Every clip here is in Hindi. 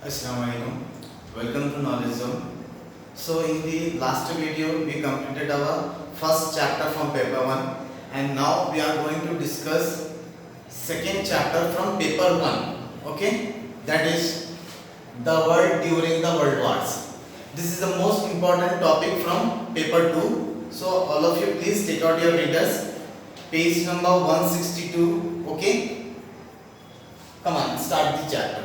Assalamualaikum. Welcome to Knowledge Zone. So in the last video we completed our first chapter from paper 1 and now we are going to discuss second chapter from paper 1. Okay? That is the world during the world wars. This is the most important topic from paper 2. So all of you please take out your readers. Page number 162. Okay? Come on, start the chapter.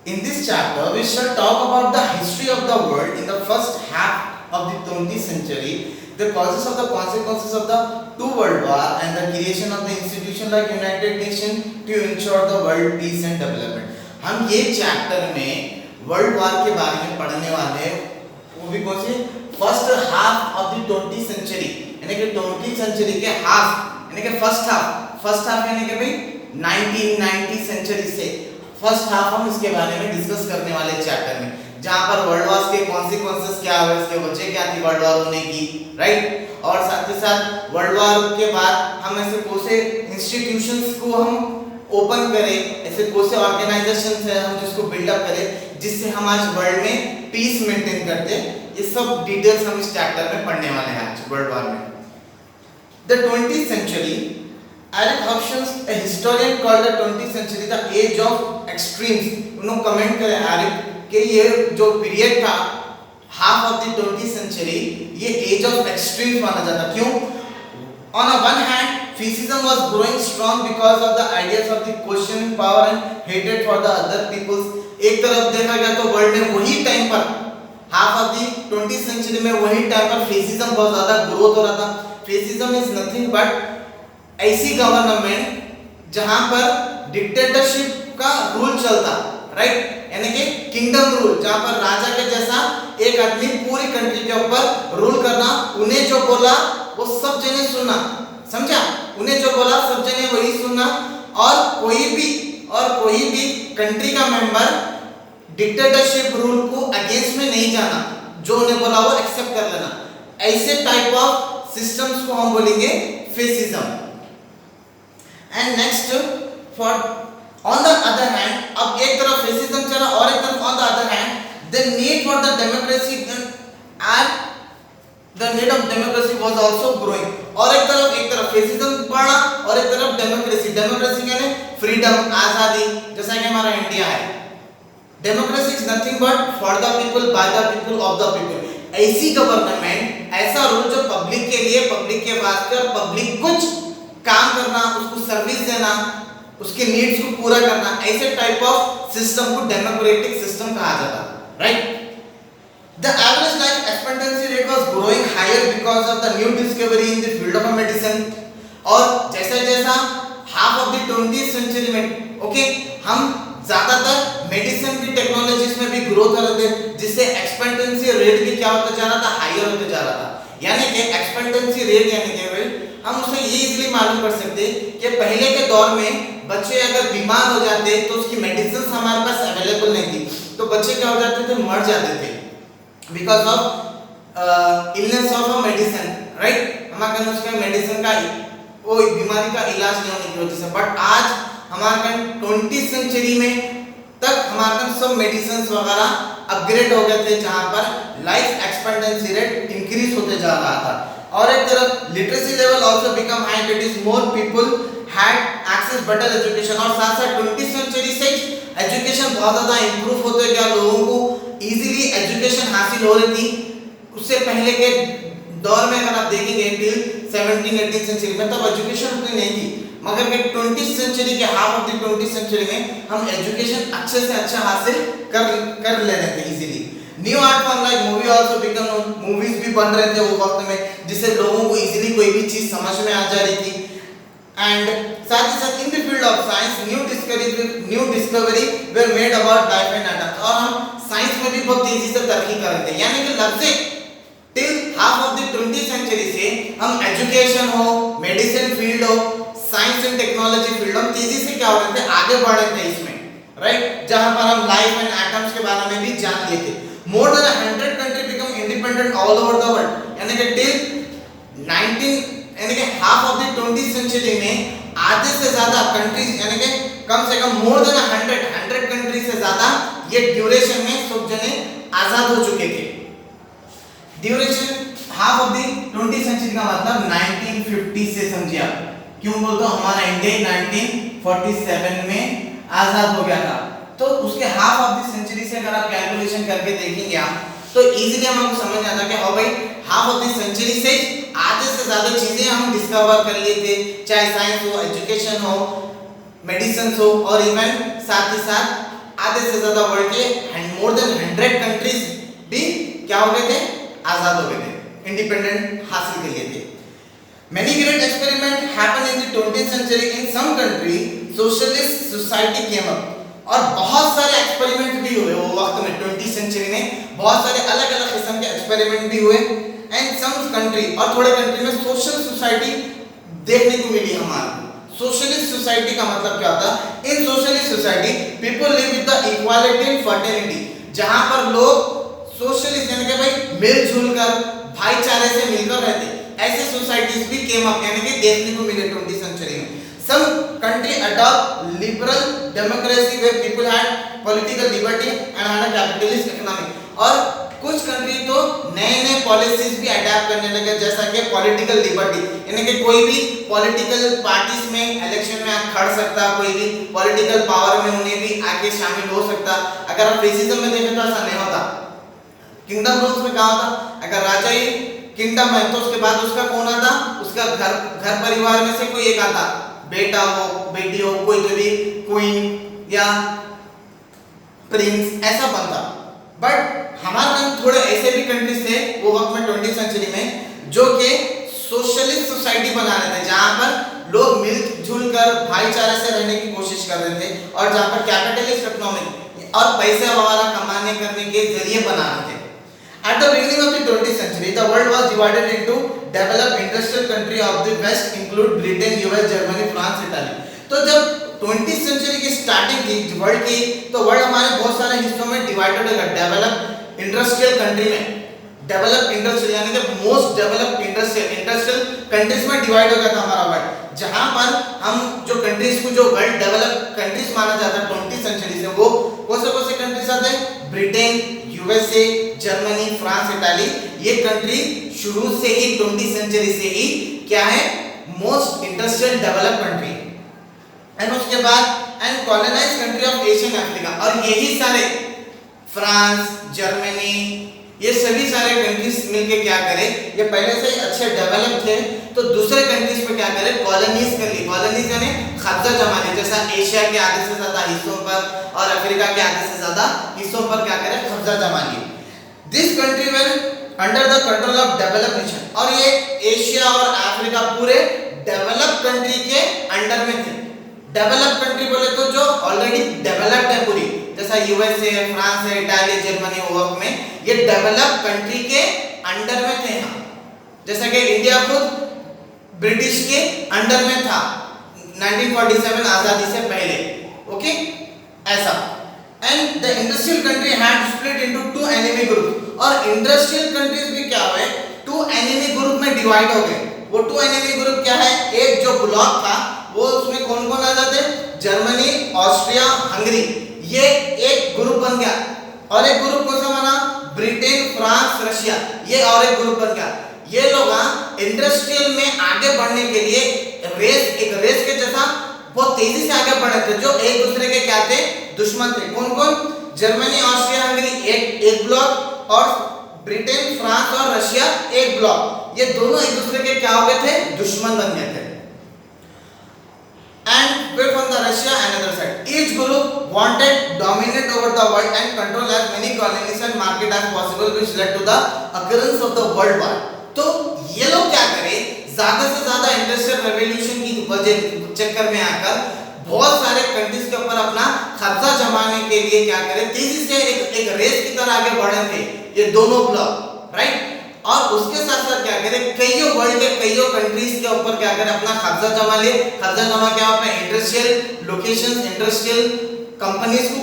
In this chapter, we shall talk about the history of the world in the first half of the 20th century, the causes of the consequences of the two world war and the creation of the institution like United Nations to ensure the world peace and development. हम ये चैप्टर में वर्ल्ड वार के बारे में पढ़ने वाले हैं, वो भी कौन से first half of the 20th century, यानी कि 20th सेंचुरी के हाफ, यानी कि फर्स्ट हाफ यानी कि भाई 1990 सेंचुरी से फर्स्ट हाफ हम इसके बारे में डिस्कस करने वाले चैप्टर में, जहां पर वर्ल्ड वार्स के कॉन्सिक्वेंसेस क्या हुए, इसके वजह क्या थी वर्ल्ड वार होने की, राइट। और साथ ही साथ वर्ल्ड वार के बाद हम ऐसे कौन से इंस्टीट्यूशंस को हम ओपन करें, ऐसे कौन से ऑर्गेनाइजेशंस है हम जिसको बिल्डअप करें जिससे हम आज वर्ल्ड में पीस मेंटेन करते हैं, ये सब डिटेल्स हम इस चैप्टर में पढ़ने वाले हैं आज वर्ल्ड वार में। The 20th century, Eric Hobsbawm, a historian, called the 20th century the age of extremes. उन्होंने कमेंट करे एरिक कि ये जो पीरियड था half of the 20th century ये एज ऑफ एक्सट्रीम्स माना जाता। क्यों? On a one hand, fascism was growing strong because of the ideas of the questioning power and hatred for the other peoples. एक तरफ देखा गया तो वर्ल्ड में वही टाइम पर half of the 20th century में वही टाइम पर फेसिज्म बहुत ज्यादा ग्रोथ हो रहा था। फेसिज्म इज नथिंग बट ऐसी गवर्नमेंट जहां पर डिक्टेटरशिप का रूल चलता, राइट, यानी कि किंगडम रूल, जहां पर राजा के जैसा एक आदमी पूरी कंट्री के ऊपर रूल करना, उन्हें जो बोला वो सब जने सुनना, समझा? उन्हें जो बोला सब जने वही सुनना, और कोई भी कंट्री का मेंबर डिक्टेटरशिप रूल को अगेंस्ट में नहीं जाना, जो उन्हें बोला वो एक्सेप्ट कर लेना। ऐसे टाइप ऑफ सिस्टम्स को हम बोलेंगे fascism. And next for on the other hand, अब एक तरफ फेसिज्म चला और एक तरफ on the other hand the need for the democracy and the need of democracy was also growing. और एक तरफ फेसिज्म बढ़ा और एक तरफ डेमोक्रेसी यानी फ्रीडम, आजादी, जैसा कि हमारा इंडिया है। Democracy is nothing but for the people, by the people, of the people. ऐसी गवर्नमेंट, ऐसा रूल जो पब्लिक के लिए, पब्लिक के वास्ते और पब्लिक कुछ काम करना, उसको सर्विस देना, उसके नीड्स को पूरा करना, ऐसे टाइप ऑफ सिस्टम को डेमोक्रेटिक सिस्टम कहा जाता, right. The average life expectancy rate was growing higher because of the new discovery in the field of medicine. और जैसा half of the 20th century में ओके हम ज्यादातर मेडिसिन की टेक्नोलॉजीज में भी ग्रोथ कर रहे थे, जिससे एक्सपेक्टेंसी रेट भी क्या होता जा रहा था, हायर होते जा रहा था। यानी कि एक्सपेक्टेंसी रेट यानी कि हम उसे ये इजीली मालूम कर सकते कि पहले के दौर में बच्चे अगर बीमार हो जाते तो उसकी मेडिसिन हमारे पास अवेलेबल नहीं थी, तो बच्चे क्या हो जाते थे, मर जाते थे because of illness of a medicine, right. हमारे पास उसका मेडिसिन का वो बीमारी का इलाज नहीं होने की वजह से। बट आज हमारे 20th सेंचुरी में तक हमारे सब मेडिसिन वगैरह अपग्रेड हो गए थे, जहां पर लाइफ एक्सपेक्टेंसी रेट इंक्रीज होते जा रहा था। और एक तरफ literacy level also become high, that is more people had access better education. और साथ साथ 20th सेंचुरी से एजुकेशन बहुत ज्यादा इंप्रूव होते गया, लोगों को इजीली एजुकेशन हासिल हो रही थी। उससे पहले के दौर में अगर आप देखेंगे टिल 17-18 सेंचुरी में तब एजुकेशन उतनी नहीं थी, मगर के 20th सेंचुरी के half of the 20th century में हम एजुकेशन अच्छे से अच्छा हासिल कर ले रहे थे easily. New art form like movie also become, movies भी बन रहे थे वो वक्त में, जिससे लोगों को इजीली कोई भी चीज समझ में आ जा रही थी। एंड साथ ही साथ इन the field of science new discovery were made about life and atoms. और हम साइंस में भी बहुत तेजी से तरक्की कर रहे थे, यानी कि लगभग till half of the 20th century से हम एजुकेशन हो, मेडिसिन फील्ड हो, साइंस एंड टेक्नोलॉजी फील्ड हम तेजी से क्या हो रहे थे, आगे बढ़ रहे थे इसमें, राइट। जहां पर हम लाइफ एंड एटम्स के बारे में भी जान लिए थे। More than 100 country become independent all over the world, यानी कि टिल 19 यानी कि half of the 20th century में आधे से ज्यादा कंट्रीज, यानी कि कम से कम मोर देन 100 कंट्री से ज्यादा ये ड्यूरेशन में सब जने आजाद हो चुके थे। Duration half of the 20th century का मतलब 1950 से समझिए आप। क्यों बोलते हो, हमारा इंडिया 1947 में आजाद हो गया था, तो उसके हाफ ऑफ द सेंचुरी से अगर आप कैलकुलेशन करके देखेंगे आप तो इजीली हमको समझ आता है कि हाँ भाई हाफ ऑफ द सेंचुरी से आधे से ज्यादा चीजें हम डिस्कवर कर लिए थे, चाहे साइंस हो, एजुकेशन हो, मेडिसिन हो, और इवन साथ ही साथ आधे से ज्यादा वर्ल्ड के मोर देन 100 कंट्रीज भी क्या हो गए थे, आजाद हो गए थे, इंडिपेंडेंट हासिल कर लिए थे। Many great experiments happened in the 20th century. In some country, socialist society came up. और बहुत सारे एक्सपेरिमेंट भी हुए वो वक्त में 20th सेंचुरी में, बहुत सारे अलग अलग किस्म के एक्सपेरिमेंट भी हुए। एंड सम कंट्री, और थोड़े कंट्री में सोशल सोसाइटी देखने को मिली हमारे। सोशलिस्ट सोसाइटी का मतलब क्या होता है, in socialist society people live with the equality and fertility, जहां पर लोग सोशलिस्ट यानी कि भाई मिलजुल कर भाईचारे से मिलकर रहते, ऐसे सोसाइटीज भी केम अप यानी कि देखने को मिले 20th सेंचुरी में। Some country adopt liberal democracy where people had political liberty and had a capitalist economy, और कुछ कंट्री तो नए नए पॉलिसीज भी अडॉप्ट करने लगे, जैसा कि पॉलिटिकल लिबर्टी यानी कि कोई भी पॉलिटिकल पार्टीज में इलेक्शन में खड़ सकता, कोई भी पॉलिटिकल पावर में उन्हें भी आगे शामिल हो सकता। अगर आप फेसिज्म में देखें तो ऐसा नहीं होता। किंगडम रूल्स में क्या होता, अगर राजा ही किंगडम है तो उसके बाद उसका कौन आता, उसका घर परिवार में से कोई एक आता, बेटा हो, बेटी हो, कोई तो भी क्वीन या प्रिंस ऐसा बनता। बट हमारे थोड़े ऐसे भी कंट्रीज थे वो वक्त में 20th सेंचुरी में जो कि सोशलिस्ट सोसाइटी बना रहे थे, जहां पर लोग मिलजुल कर भाईचारे से रहने की कोशिश कर रहे थे, और जहां पर कैपिटलिस्ट इकोनॉमी और पैसे वगैरह कमाने करने के जरिए बना रहे थे। At the beginning of the 20th century, the world was divided into developed industrial country of the West, include Britain, US, Germany, France, Italy. तो जब 20th सेंचुरी की स्टार्टिंग थी वर्ल्ड की, तो वर्ल्ड हमारे बहुत सारे हिस्सों में डिवाइडेड होगा। डेवलप्ड इंडस्ट्रियल कंट्री में, डेवलप्ड इंडस्ट्रियल यानी कि मोस्ट डेवलप्ड इंडस्ट्रियल कंट्रीज में डिवाइड हो गया था हमारा वर्ल्ड, जहां पर हम जो कंट्रीज को जो वर्ल्ड डेवलप्ड कंट्रीज माना जाता है 20th सेंचुरी से, वो कौन से कंट्रीज आते हैं, Britain, USA, Germany, France, Italy. ये कंट्री शुरू से ही 20th सेंचुरी से ही क्या है, most industrial developed country. And उसके बाद and colonised country of Asian Africa, और यही सारे फ्रांस, जर्मनी, ये सभी सारे कंट्रीज मिलके क्या करे, ये पहले से ही अच्छे डेवलप थे तो दूसरे कंट्रीज पे क्या करे, कॉलोनीज कर ली। कॉलोनीज यानी कब्जा जमा ली, जैसा एशिया के आधे से ज्यादा हिस्सों पर और अफ्रीका के आधे से ज्यादा हिस्सों पर क्या करे, कब्जा जमा ली। This country were under the control of developed nation, और ये एशिया और अफ्रीका पूरे डेवलप्ड कंट्री के अंडर में थे। डेवलप्ड कंट्री बोले तो जो ऑलरेडी डेवलप्ड है पूरी, जैसा यूएसए, फ्रांस है, इटाली, जर्मनी, वक्त में ये डेवलप्ड कंट्री के अंडर में थे हम। जैसा कि इंडिया खुद ब्रिटिश के अंडर में था 1947 आजादी से पहले, ओके ऐसा। And the industrial country had split into two enemy group, और इंडस्ट्रियल कंट्रीज भी क्या हुए, टू एनिमी ग्रुप में डिवाइड हो गए। वो टू एनिमी ग्रुप क्या है, एक जो ब्लॉक था वो उसमें कौन कौन आ जाते, जर्मनी, ऑस्ट्रिया, हंगरी, ये एक ग्रुप बन गया, और एक ग्रुप कौन सा बना, ब्रिटेन, फ्रांस, रशिया, ये और एक ग्रुप बन गया। ये लोग इंडस्ट्रियल में आगे बढ़ने के लिए एक रेस के जैसा बहुत तेजी से आगे बढ़े थे, जो एक दूसरे के क्या थे, दुश्मन थे। कौन कौन, जर्मनी, ऑस्ट्रिया, हंगरी एक ब्लॉक, और ब्रिटेन, फ्रांस और रशिया एक ब्लॉक। ये दोनों एक दूसरे के क्या हो गए थे, दुश्मन बन गए थे। And wait from the Russia another side. Each group wanted dominate over the world and control as many colonies and market as possible, which led to the occurrence of the world war. तो ये लोग क्या करें, ज्यादा से ज्यादा इंडस्ट्रियल रेवोल्यूशन की वजह चक्कर में आकर बहुत सारे कंट्रीज के ऊपर अपना कब्जा जमाने के लिए क्या करें, तेजी से एक रेस की तरह आगे बढ़े थे ये दोनों ब्लॉक, राइट। और उसके साथ साथ क्या करें, कईयों वर्ल्ड के कईयों कंट्रीज के ऊपर क्या करें, अपना कब्जा जमा ले। कब्जा जमा क्या, अपने इंडस्ट्रियल लोकेशंस, इंडस्ट्रियल कंपनीज को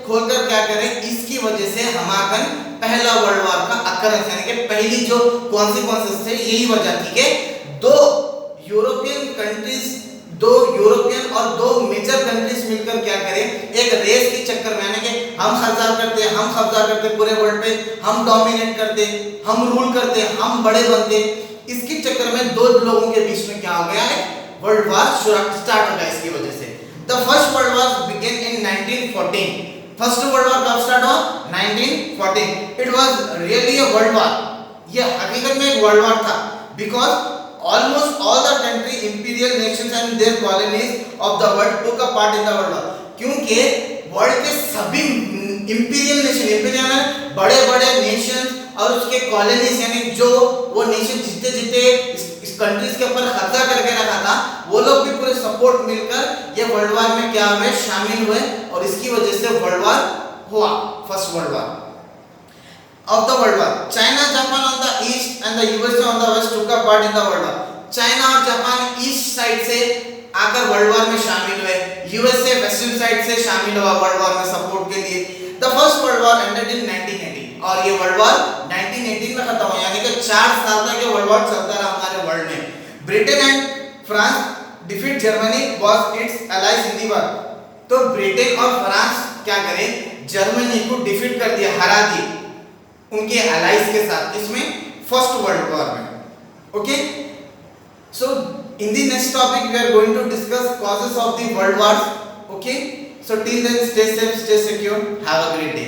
खोलकर क्या करें, इसकी वजह से हमारा पहला वर्ल्ड वॉर का अकरेंस यानी कि पहली जो कॉन्सिक्वेंसेस थे, यही वजह थी कि दो यूरोपियन और दो मेजर कंट्रीज मिलकर क्या करें, एक रेस के चक्कर में, यानी कि हम कब्जा करते पूरे वर्ल्ड पे, हम डोमिनेट करते, हम रूल करते, हम बड़े बनते, इसके चक्कर में दो लोगों के बीच में क्या हो गया है, वर्ल्ड वार स्टार्ट हो गया इसकी वजह से। The first world war began in 1914। First world war कब स्टार्ट हुआ, 1914। It was really a world war, ये हकीकत में एक वर्ल्ड वार था, because almost all the country imperial nations and their colonies of the world took a part in the world war। क्योंकि वर्ल्ड के सभी इंपीरियल नेशन, बड़े बड़े नेशन और उसके कॉलोनीज, यानी जो वो नेशन जितने इस कंट्रीज के ऊपर कब्जा करके रखा था, वो लोग भी पूरे सपोर्ट मिलकर ये वर्ल्ड वार में क्या हुए, शामिल हुए, और इसकी वजह से वर्ल्ड वार हुआ, first world war. Of the world war, China, Japan on the east and the USA on the west took a part in the world war। China और जापान ईस्ट साइड से आकर वर्ल्ड वार में शामिल हुए, यूएसए वेस्टर्न साइड से शामिल हुआ वर्ल्ड वार में सपोर्ट के लिए। The first world war ended in 1918, और ये वर्ल्ड वार 1918 में खत्म हुआ, यानी कि 4 साल तक ये वर्ल्ड वार चलता रहा हमारे वर्ल्ड में। Britain and France defeat Germany was it's allies in the war. तो ब्रिटेन और फ्रांस क्या करें, जर्मनी को डिफीट कर दिया, हरा दिया उनके एलाइज के साथ, इसमें फर्स्ट वर्ल्ड वॉर में। Okay, so in the next topic we are going to discuss causes of the world wars. Okay, so till then stay safe, stay secure, have a great day.